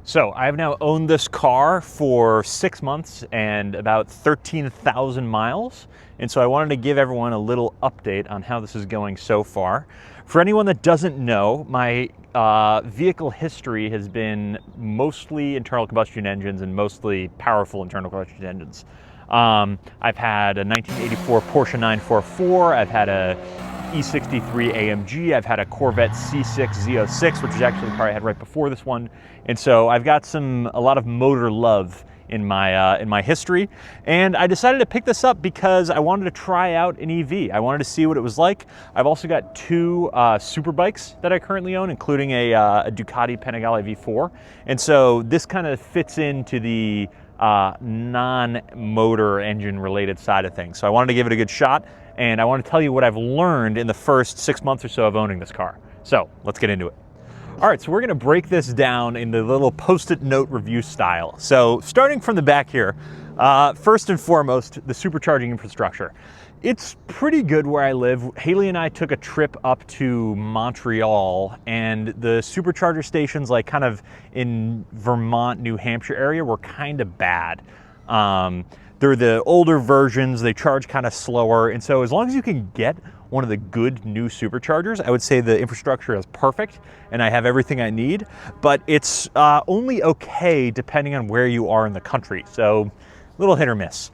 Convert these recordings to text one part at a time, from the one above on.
So I've now owned this car for 6 months and about 13,000 miles. And so I wanted to give everyone a little update on how this is going so far. For anyone that doesn't know, my vehicle history has been mostly internal combustion engines and mostly powerful internal combustion engines. I've had a 1984 Porsche 944, I've had a E63 AMG, I've had a Corvette C6 Z06, which is actually the car I had right before this one. And so I've got a lot of motor love in my history. And I decided to pick this up because I wanted to try out an EV. I wanted to see what it was like. I've also got two super bikes that I currently own, including a Ducati Panigale V4. And so this kind of fits into the non-motor engine related side of things. So I wanted to give it a good shot, and I want to tell you what I've learned in the first 6 months or so of owning this car. So let's get into it. All right, so we're gonna break this down in the little post-it note review style. So starting from the back here, first and foremost, the supercharging infrastructure. It's pretty good where I live. Haley and I took a trip up to Montreal, and the supercharger stations, like kind of in Vermont, New Hampshire area, were kind of bad. They're the older versions, they charge kind of slower, and so as long as you can get one of the good new superchargers, I would say the infrastructure is perfect and I have everything I need, but it's only okay depending on where you are in the country, so little hit or miss.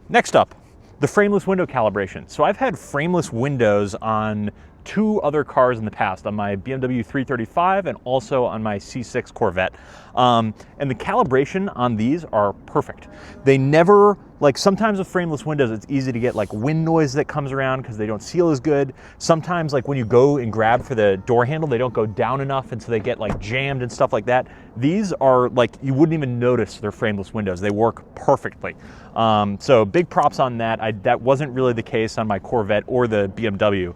Next up, the frameless window calibration. So I've had frameless windows on two other cars in the past, on my BMW 335 and also on my C6 Corvette. And the calibration on these are perfect. They never, like sometimes with frameless windows, it's easy to get like wind noise that comes around because they don't seal as good. Sometimes like when you go and grab for the door handle, they don't go down enough and so they get like jammed and stuff like that. These are like, you wouldn't even notice they're frameless windows. They work perfectly. So big props on that. That wasn't really the case on my Corvette or the BMW.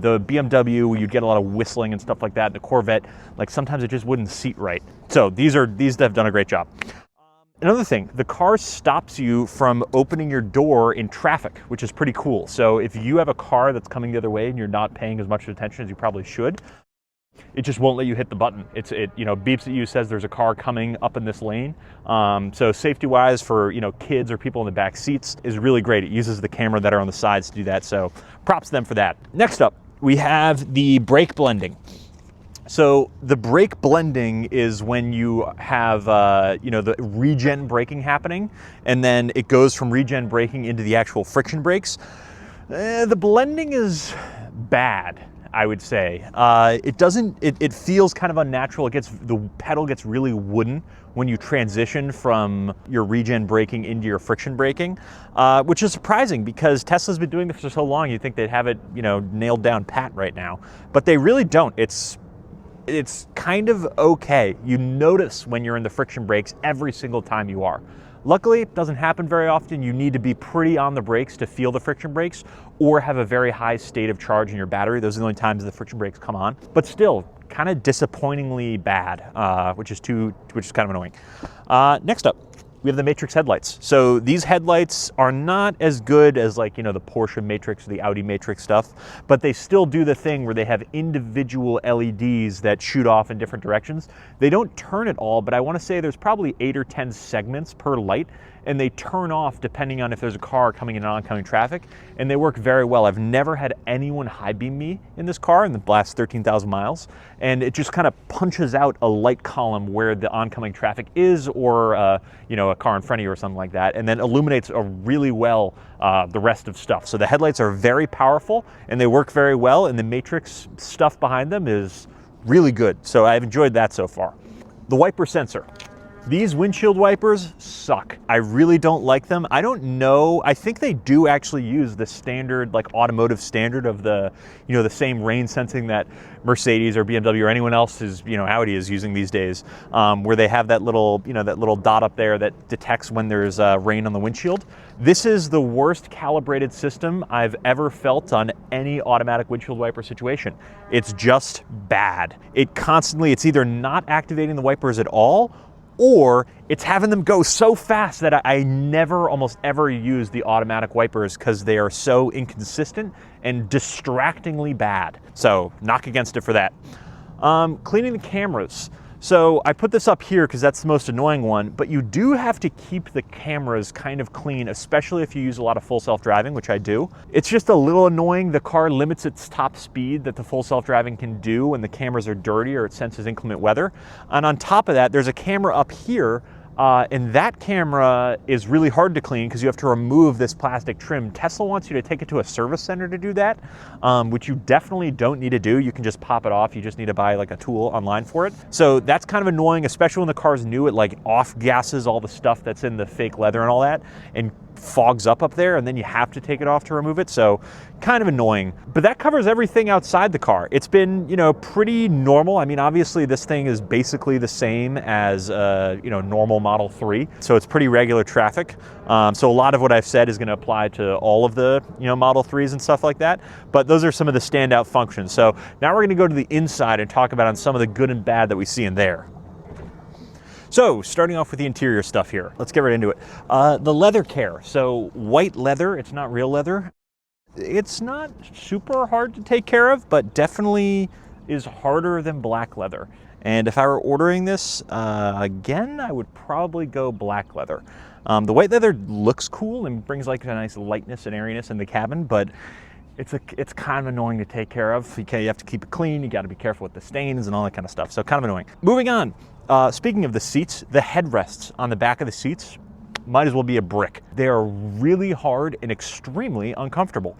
The BMW, you'd get a lot of whistling and stuff like that. The Corvette, like sometimes it just wouldn't seat right. So these have done a great job. Another thing, the car stops you from opening your door in traffic, which is pretty cool. So if you have a car that's coming the other way and you're not paying as much attention as you probably should, it just won't let you hit the button. It beeps at you, says there's a car coming up in this lane. So safety-wise for kids or people in the back seats is really great. It uses the camera that are on the sides to do that. So props to them for that. Next up, we have the brake blending. So the brake blending is when you have the regen braking happening, and then it goes from regen braking into the actual friction brakes. The blending is bad, I would say. It feels kind of unnatural. The pedal gets really wooden when you transition from your regen braking into your friction braking, which is surprising because Tesla's been doing this for so long. You'd think they'd have it, nailed down pat right now, but they really don't. It's kind of okay. You notice when you're in the friction brakes every single time you are. Luckily, it doesn't happen very often. You need to be pretty on the brakes to feel the friction brakes or have a very high state of charge in your battery. Those are the only times the friction brakes come on. But still, kind of disappointingly bad, which is kind of annoying. Next up, we have the Matrix headlights. So these headlights are not as good as the Porsche Matrix or the Audi Matrix stuff, but they still do the thing where they have individual LEDs that shoot off in different directions. They don't turn at all, but I want to say there's probably 8 or 10 segments per light, and they turn off depending on if there's a car coming in oncoming traffic, and they work very well. I've never had anyone high beam me in this car in the last 13,000 miles, and it just kind of punches out a light column where the oncoming traffic is, or a car in front of you or something like that, and then illuminates really well the rest of stuff. So the headlights are very powerful and they work very well, and the Matrix stuff behind them is really good. So I've enjoyed that so far. The wiper sensor. These windshield wipers suck. I really don't like them. I don't know. I think they do actually use the standard, like automotive standard of the same rain sensing that Mercedes or BMW or anyone else is, Audi is using these days, where they have that little dot up there that detects when there's rain on the windshield. This is the worst calibrated system I've ever felt on any automatic windshield wiper situation. It's just bad. It's either not activating the wipers at all, or it's having them go so fast that I never almost ever use the automatic wipers because they are so inconsistent and distractingly bad. So knock against it for that. Cleaning the cameras. So I put this up here because that's the most annoying one, but you do have to keep the cameras kind of clean, especially if you use a lot of full self-driving, which I do. It's just a little annoying. The car limits its top speed that the full self-driving can do when the cameras are dirty or it senses inclement weather. And on top of that, there's a camera up here, and that camera is really hard to clean because you have to remove this plastic trim. Tesla wants you to take it to a service center to do that, which you definitely don't need to do. You can just pop it off. You just need to buy like a tool online for it. So that's kind of annoying, especially when the car's new. It like off gases all the stuff that's in the fake leather and all that, and fogs up there, and then you have to take it off to remove it. So kind of annoying, but that covers everything outside the car. It's been, you know, pretty normal. I mean, obviously this thing is basically the same as, you know, normal Model 3. So it's pretty regular traffic. So a lot of what I've said is going to apply to all of the, you know, Model 3s and stuff like that. But those are some of the standout functions. So now we're going to go to the inside and talk about on some of the good and bad that we see in there. So starting off with the interior stuff here, let's get right into it. The leather care. So white leather, it's not real leather. It's not super hard to take care of, but definitely is harder than black leather. And if I were ordering this again, I would probably go black leather. The white leather looks cool and brings like a nice lightness and airiness in the cabin, but it's kind of annoying to take care of. You have to keep it clean. You got to be careful with the stains and all that kind of stuff. So kind of annoying. Moving on. Speaking of the seats, the headrests on the back of the seats might as well be a brick. They are really hard and extremely uncomfortable.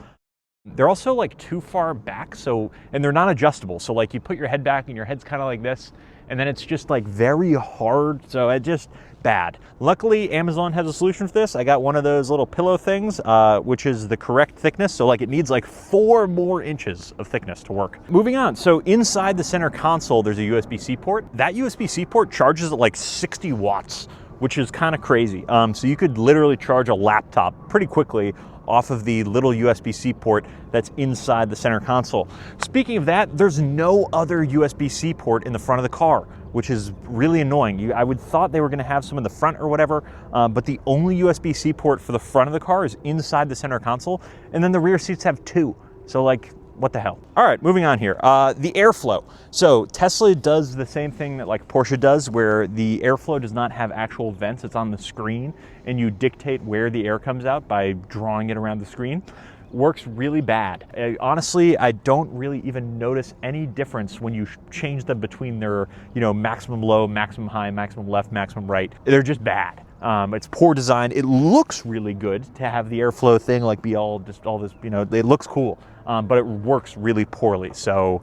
They're also like too far back, and they're not adjustable. So like you put your head back and your head's kind of like this, and then it's just like very hard. So it just bad. Luckily, Amazon has a solution for this. I got one of those little pillow things, which is the correct thickness. So like it needs like 4 more inches of thickness to work. Moving on. So inside the center console, there's a USB-C port. That USB-C port charges at like 60 watts, which is kind of crazy. So you could literally charge a laptop pretty quickly off of the little USB-C port that's inside the center console. Speaking of that, there's no other USB-C port in the front of the car, which is really annoying. I would thought they were gonna have some in the front or whatever, but the only USB-C port for the front of the car is inside the center console, and then the rear seats have 2. So like, what the hell? All right, moving on here. The airflow. So Tesla does the same thing that like Porsche does, where the airflow does not have actual vents. It's on the screen, and you dictate where the air comes out by drawing it around the screen. Works really bad. Honestly, I don't really even notice any difference when you change them between their, you know, maximum low, maximum high, maximum left, maximum right. They're just bad. It's poor design. It looks really good to have the airflow thing like be all this, you know, it looks cool, but it works really poorly. So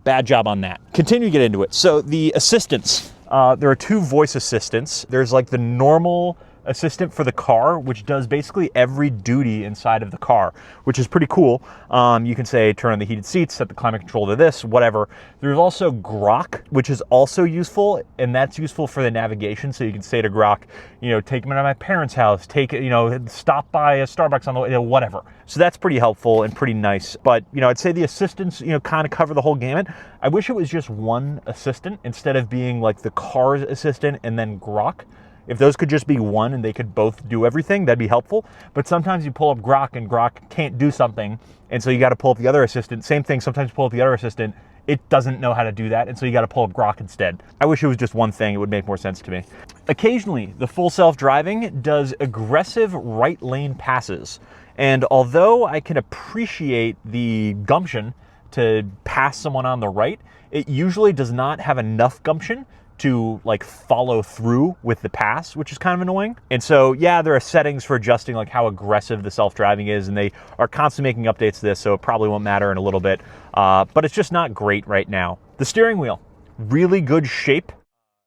bad job on that. Continue to get into it. So the assistants, there are 2 voice assistants. There's like the normal assistant for the car, which does basically every duty inside of the car, which is pretty cool. You can say turn on the heated seats, set the climate control to this, whatever. There's also Grok, which is also useful, and that's useful for the navigation. So you can say to Grok, you know, take me to my parents' house, take it, you know, stop by a Starbucks on the way, you know, whatever. So that's pretty helpful and pretty nice. But, you know, I'd say the assistants, you know, kind of cover the whole gamut. I wish it was just one assistant instead of being like the car's assistant and then Grok. If those could just be one and they could both do everything, that'd be helpful. But sometimes you pull up Grok and Grok can't do something, and so you got to pull up the other assistant. Same thing, sometimes you pull up the other assistant, it doesn't know how to do that, and so you got to pull up Grok instead. I wish it was just one thing, it would make more sense to me. Occasionally, the full self-driving does aggressive right lane passes. And although I can appreciate the gumption to pass someone on the right, it usually does not have enough gumption to like follow through with the pass, which is kind of annoying. And so, yeah, there are settings for adjusting like how aggressive the self-driving is, and they are constantly making updates to this, so it probably won't matter in a little bit, but it's just not great right now. The steering wheel, really good shape.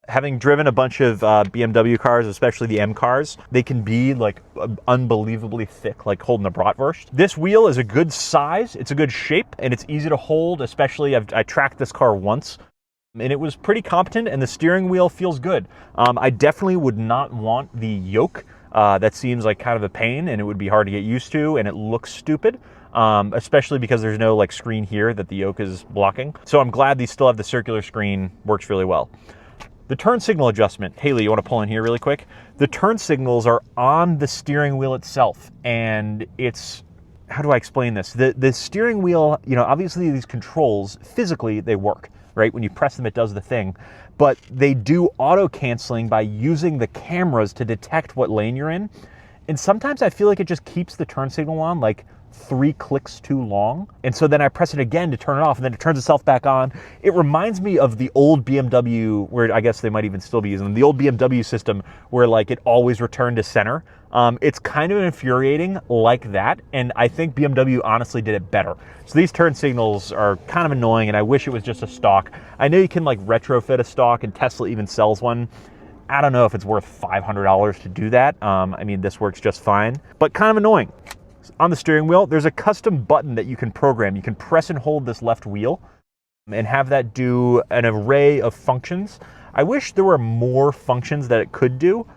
Having driven a bunch of BMW cars, especially the M cars, they can be like unbelievably thick, like holding a bratwurst. This wheel is a good size, it's a good shape, and it's easy to hold, especially I tracked this car once, and it was pretty competent, and the steering wheel feels good. I definitely would not want the yoke. That seems like kind of a pain, and it would be hard to get used to, and it looks stupid, especially because there's no like screen here that the yoke is blocking. So I'm glad these still have the circular screen, works really well. The turn signal adjustment. Haley, you want to pull in here really quick? The turn signals are on the steering wheel itself, and it's, how do I explain this? The steering wheel, you know, obviously these controls, physically they work, right? When you press them, it does the thing. but they do auto canceling by using the cameras to detect what lane you're in. And sometimes I feel like it just keeps the turn signal on like 3 clicks too long. And so then I press it again to turn it off, and then it turns itself back on. It reminds me of the old BMW, where I guess they might even still be using them, the old BMW system where like it always returned to center. It's kind of infuriating like that, and I think BMW honestly did it better. So these turn signals are kind of annoying, and I wish it was just a stock. I know you can like retrofit a stock, and Tesla even sells one. I don't know if it's worth $500 to do that. I mean, this works just fine, but kind of annoying. On the steering wheel, there's a custom button that you can program. You can press and hold this left wheel and have that do an array of functions. I wish there were more functions that it could do.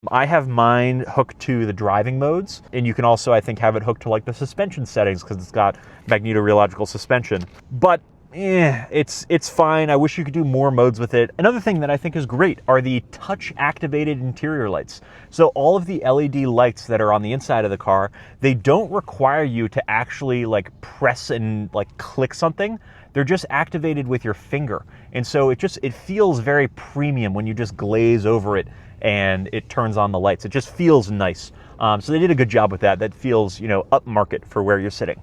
I have mine hooked to the driving modes, and you can also, I think, have it hooked to like the suspension settings because it's got magnetorheological suspension. But it's fine. I wish you could do more modes with it. Another thing that I think is great are the touch activated interior lights. So all of the LED lights that are on the inside of the car, they don't require you to actually like press and like click something. They're just activated with your finger. And so it feels very premium when you just glaze over it and it turns on the lights. It just feels nice. So they did a good job with that. That feels, upmarket for where you're sitting.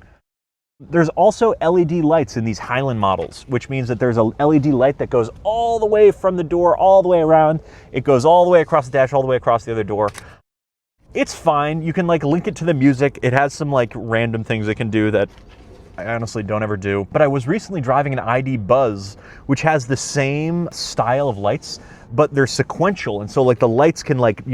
There's also LED lights in these Highland models, which means that there's a LED light that goes all the way from the door, all the way around. It goes all the way across the dash, all the way across the other door. It's fine. You can like link it to the music. It has some like random things it can do that I honestly don't ever do. But I was recently driving an ID Buzz, which has the same style of lights, but they're sequential. And so like the lights can like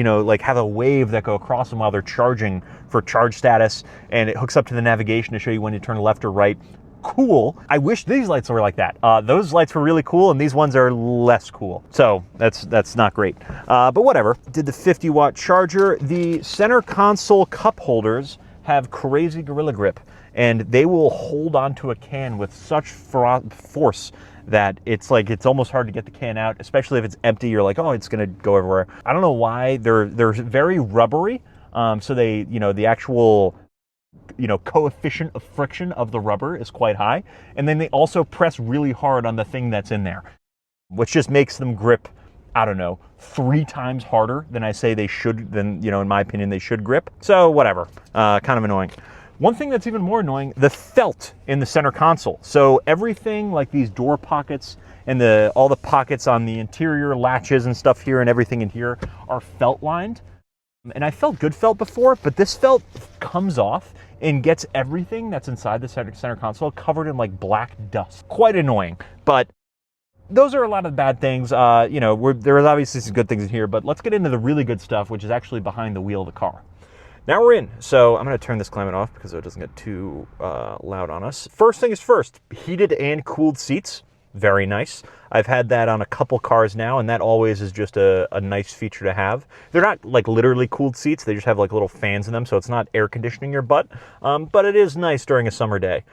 have a wave that go across them while they're charging for charge status. And it hooks up to the navigation to show you when to turn left or right. Cool. I wish these lights were like that. Those lights were really cool, and these ones are less cool. So that's not great. But whatever. Did the 50-watt charger. The center console cup holders have crazy Gorilla Grip, and they will hold onto a can with such force that it's almost hard to get the can out, especially if it's empty. You're like, oh, it's gonna go everywhere. I don't know why. They're very rubbery. So they, the actual coefficient of friction of the rubber is quite high. And then they also press really hard on the thing that's in there, which just makes them grip, I don't know, 3 times harder than I say they should, in my opinion, they should grip. So whatever, kind of annoying. One thing that's even more annoying, the felt in the center console. So everything like these door pockets and all the pockets on the interior latches and stuff here and everything in here are felt lined. And I felt good felt before, but this felt comes off and gets everything that's inside the center console covered in like black dust. Quite annoying, but those are a lot of bad things. There is obviously some good things in here, but let's get into the really good stuff, which is actually behind the wheel of the car. Now we're in. So I'm going to turn this climate off because it doesn't get too loud on us. First thing is first, heated and cooled seats. Very nice. I've had that on a couple cars now, and that always is just a nice feature to have. They're not like literally cooled seats. They just have like little fans in them, so it's not air conditioning your butt, but it is nice during a summer day.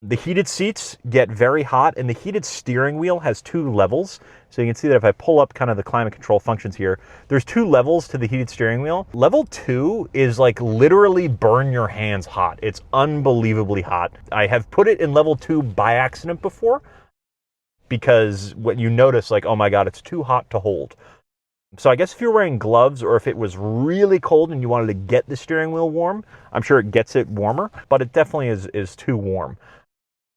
The heated seats get very hot, and the heated steering wheel has 2 levels. So you can see that if I pull up kind of the climate control functions here, there's 2 levels to the heated steering wheel. Level 2 is like literally burn your hands hot. It's unbelievably hot. I have put it in level 2 by accident before, because when you notice like, oh my God, it's too hot to hold. So I guess if you're wearing gloves, or if it was really cold and you wanted to get the steering wheel warm, I'm sure it gets it warmer, but it definitely is too warm.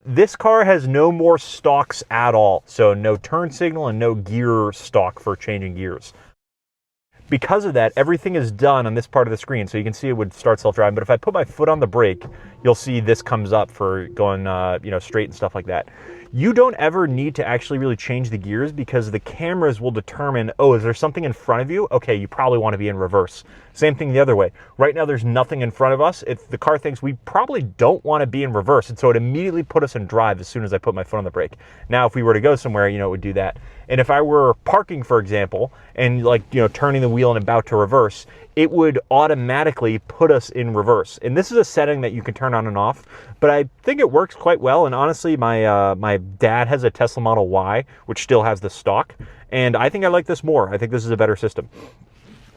This car has no more stalks at all. So no turn signal and no gear stalk for changing gears. Because of that, everything is done on this part of the screen. So you can see it would start self-driving, but if I put my foot on the brake, you'll see this comes up for going straight and stuff like that. You don't ever need to actually really change the gears, because the cameras will determine, oh, is there something in front of you? Okay, you probably want to be in reverse. Same thing the other way. Right now, there's nothing in front of us. If the car thinks we probably don't want to be in reverse, and so it immediately put us in drive as soon as I put my foot on the brake. Now, if we were to go somewhere, it would do that. And if I were parking, for example, and turning the wheel and about to reverse, it would automatically put us in reverse. And this is a setting that you can turn on and off, but I think it works quite well. And honestly, my dad has a Tesla Model Y, which still has the stock, and I think I like this more. I think this is a better system.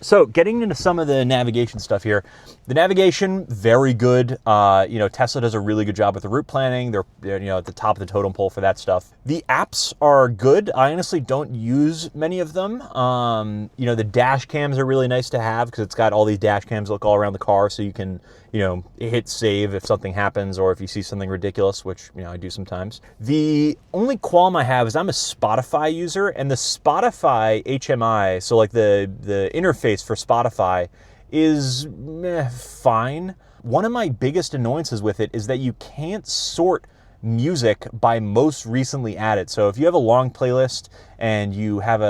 So getting into some of the navigation stuff here, the navigation, very good. Tesla does a really good job with the route planning. They're at the top of the totem pole for that stuff. The apps are good. I honestly don't use many of them. The dash cams are really nice to have because it's got all these dash cams look all around the car, so you can hit save if something happens or if you see something ridiculous, which I do sometimes. The only qualm I have is I'm a Spotify user, and the Spotify HMI, so like the interface for Spotify, is fine. One of my biggest annoyances with it is that you can't sort music by most recently added. So if you have a long playlist and you have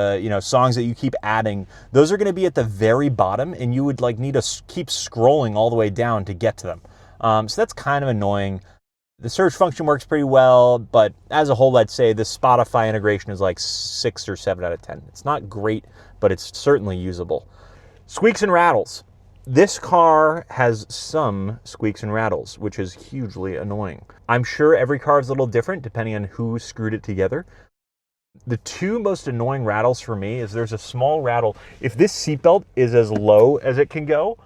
songs that you keep adding, those are going to be at the very bottom, and you would need to keep scrolling all the way down to get to them. So that's kind of annoying. The search function works pretty well, but as a whole, I'd say the Spotify integration is like 6 or 7 out of 10. It's not great, but it's certainly usable. Squeaks and rattles. This car has some squeaks and rattles, which is hugely annoying. I'm sure every car is a little different depending on who screwed it together. The two most annoying rattles for me is there's a small rattle. If this seatbelt is as low as it can go,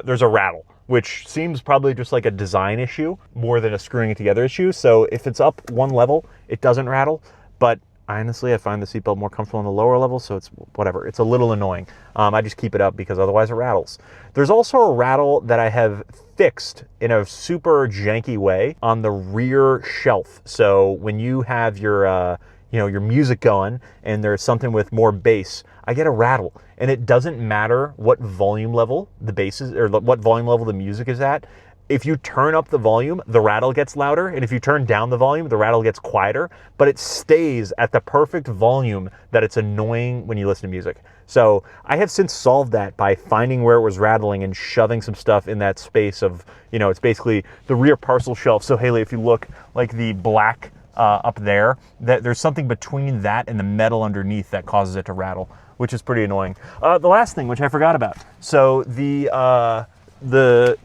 there's a rattle, which seems probably just like a design issue more than a screwing it together issue. So if it's up one level, it doesn't rattle. But honestly, I find the seatbelt more comfortable on the lower level, so it's whatever. It's a little annoying. I just keep it up because otherwise it rattles. There's also a rattle that I have fixed in a super janky way on the rear shelf. So when you have your music going and there's something with more bass, I get a rattle, and it doesn't matter what volume level the bass is or what volume level the music is at. If you turn up the volume, the rattle gets louder, and if you turn down the volume, the rattle gets quieter, but it stays at the perfect volume that it's annoying when you listen to music. So I have since solved that by finding where it was rattling and shoving some stuff in that space of, it's basically the rear parcel shelf. So Haley, if you look like the black up there, that there's something between that and the metal underneath that causes it to rattle, which is pretty annoying. The last thing, which I forgot about. So the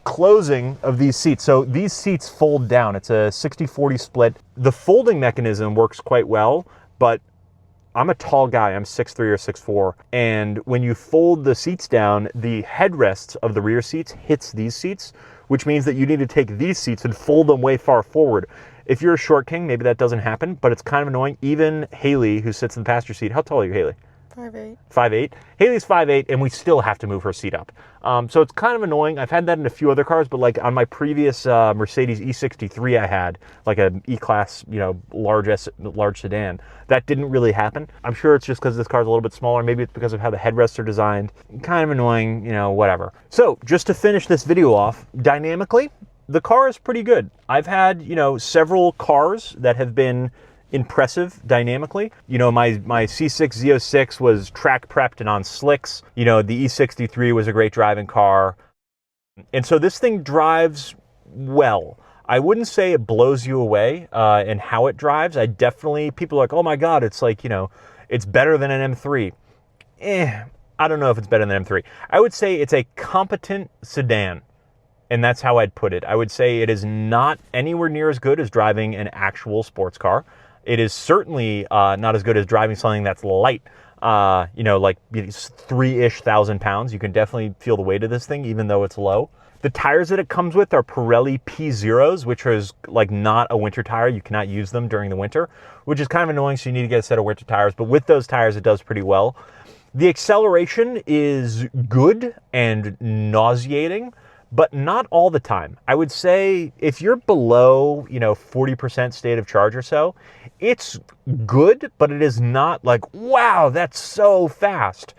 closing of these seats. So these seats fold down. It's a 60-40 split. The folding mechanism works quite well, but I'm a tall guy. I'm 6'3" or 6'4". And when you fold the seats down, the headrests of the rear seats hits these seats, which means that you need to take these seats and fold them way far forward. If you're a short king, maybe that doesn't happen, but it's kind of annoying. Even Haley, who sits in the passenger seat, how tall are you, Haley? 5'8". 5'8". Haley's 5'8", and we still have to move her seat up. So it's kind of annoying. I've had that in a few other cars, but like on my previous Mercedes E63 I had, like an E-Class, large sedan, that didn't really happen. I'm sure it's just because this car's a little bit smaller. Maybe it's because of how the headrests are designed. Kind of annoying, whatever. So just to finish this video off, dynamically, the car is pretty good. I've had, several cars that have been impressive dynamically. My C6 Z06 was track prepped and on slicks. The E63 was a great driving car. And so this thing drives well. I wouldn't say it blows you away in how it drives. People are like, oh my God, it's like, it's better than an M3. I don't know if it's better than an M3. I would say it's a competent sedan. And that's how I'd put it. I would say it is not anywhere near as good as driving an actual sports car. It is certainly not as good as driving something that's light, like 3-ish thousand pounds. You can definitely feel the weight of this thing, even though it's low. The tires that it comes with are Pirelli P0s, which is like not a winter tire. You cannot use them during the winter, which is kind of annoying. So you need to get a set of winter tires. But with those tires, it does pretty well. The acceleration is good and nauseating, but not all the time. I would say if you're below, 40% state of charge or so, it's good, but it is not like, wow, that's so fast.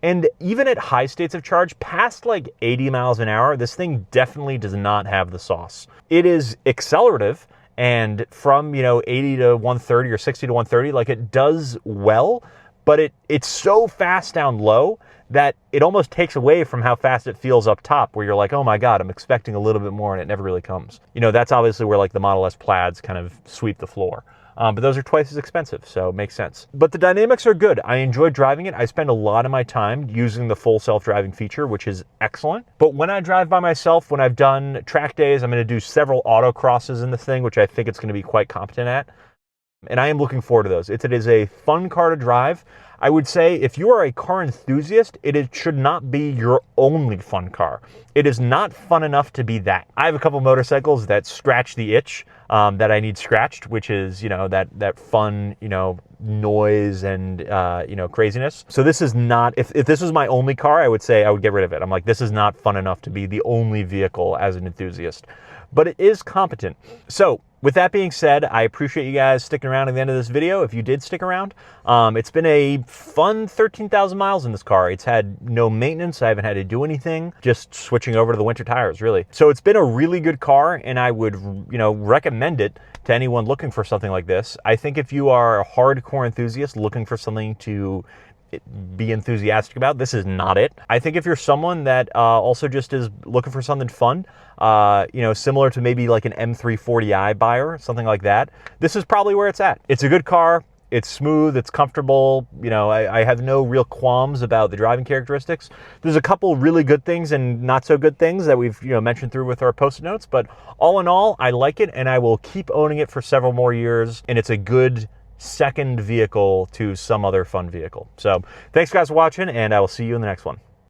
And even at high states of charge, past like 80 miles an hour, this thing definitely does not have the sauce. It is accelerative, and from, 80 to 130 or 60 to 130, like it does well, but it's so fast down low that it almost takes away from how fast it feels up top, where you're like, oh my God, I'm expecting a little bit more, and it never really comes. That's obviously where like the Model S Plaids kind of sweep the floor. But those are twice as expensive, so it makes sense. But the dynamics are good. I enjoy driving it. I spend a lot of my time using the full self-driving feature, which is excellent. But when I drive by myself, when I've done track days, I'm going to do several autocrosses in the thing, which I think it's going to be quite competent at. And I am looking forward to those. It is a fun car to drive. I would say if you are a car enthusiast, it should not be your only fun car. It is not fun enough to be that. I have a couple motorcycles that scratch the itch that I need scratched, which is, you know, that fun, you know, noise and, you know, craziness. So this is not, if this was my only car, I would say I would get rid of it. I'm like, this is not fun enough to be the only vehicle as an enthusiast, but it is competent. So with that being said, I appreciate you guys sticking around at the end of this video. If you did stick around, it's been a fun 13,000 miles in this car. It's had no maintenance. I haven't had to do anything, just switching over to the winter tires, really. So it's been a really good car, and I would, you know, recommend it to anyone looking for something like this. I think if you are a hardcore enthusiast looking for something to be enthusiastic about, this is not it. I think if you're someone that also just is looking for something fun, you know, similar to maybe like an M340i buyer, something like that, this is probably where it's at. It's a good car. It's smooth, it's comfortable. You know, I have no real qualms about the driving characteristics. There's a couple really good things and not so good things that we've, you know, mentioned through with our post-it notes, but all in all, I like it, and I will keep owning it for several more years, and it's a good second vehicle to some other fun vehicle. So thanks guys for watching, and I will see you in the next one.